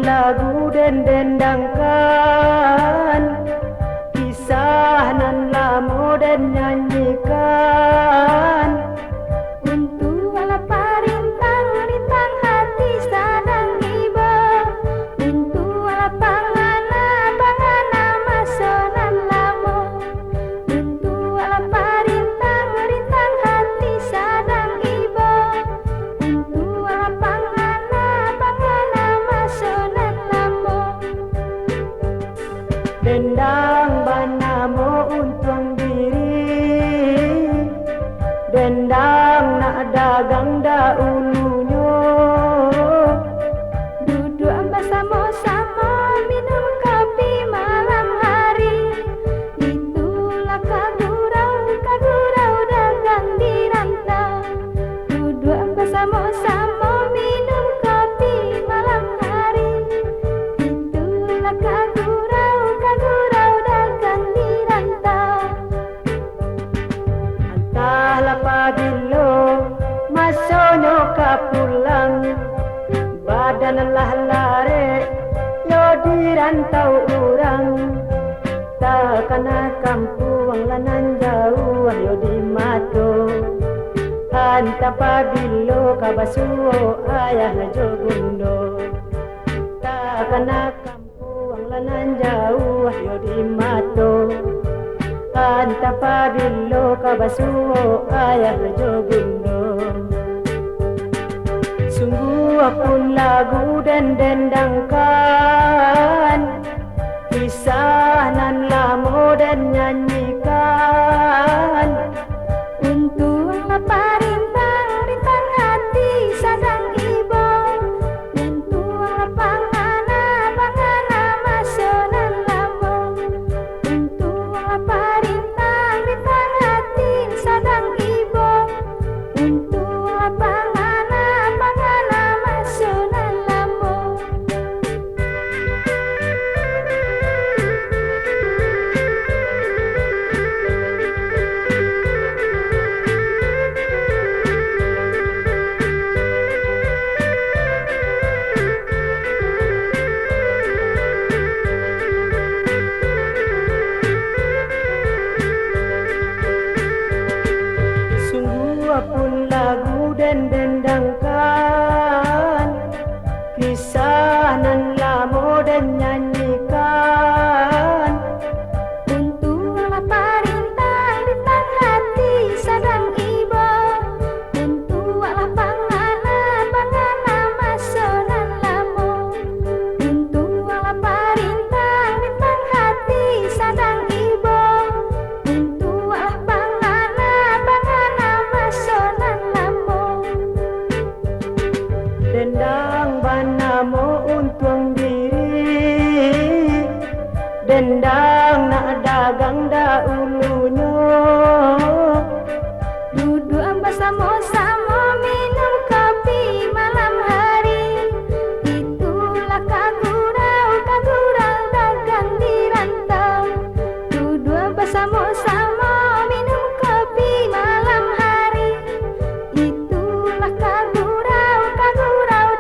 lagu den dendangkan, kisah nan lamo den nyanyikan. Untuk ala parintang-rintang hati sadang iba, untuk ala pangana masonan lamo, untuk ala parintang-rintang hati sadang iba, untuk ala pangana masonan lamo. Dendang banamo untung diri, dendang nak dagang dahulunya. Duduk bersama-sama minum kopi malam hari, itulah kagurau dagang di rantau. Duduk bersama-sama minum kopi malam hari, itulah kagurau dagang di rantau. Entahlah pabilo masonyo kapulang, badan lah lare yo di rantau urang. Takana kampung lanan jauh yo di mato, anta pabilo kabasuo ayah jogundo. Takana kampung lanan jauh yo di mato, anta pabilo kabasuo ayah jogundo. Sungguh pun lagu den dendangkan, kisah nan lamo den nyanyikan. Untuk ala parintang-rintang hati sadang iba, untuk ala pangana masonan lamo, untuk ala parintang-rintang hati sadang iba, untuk ala pangana masonan lamo. Sungguh pun lagu den dendangkan, kisah nan lamo den nyanyikan. Untuk ala parintang-rintang hati sadang iba, untuk ala pangana masonan lamo, untuk ala parintang-rintang hati sadang iba, untuk ala pangana masonan lamo. Dendang banamo untung diri, dendang nak dagang dahulunya. Duduk bersama-sama minum kopi malam hari, itulah kagurau dagang di rantau. Duduk bersama-sama minum kopi malam hari, itulah kagurau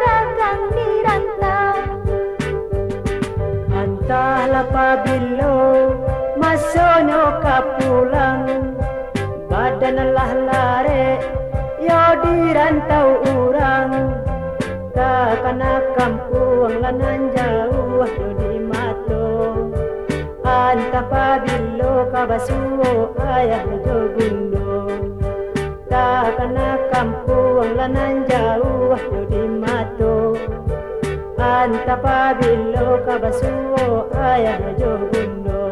dagang di rantau. Entahlah pabilo masonyo kapulang, badan lah lare yo di rantau urang. Takana kampung lanan jauh yo di mato, anta pabilo kabasuo ayah jogundo. Takana kampung lanan jauh yo di mato, anta pabilo kabasuo ayah jogundo.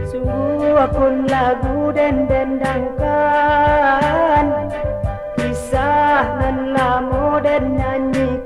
Sungguh pun lagu den dendangkan, kisah nan lamo den nyanyikan.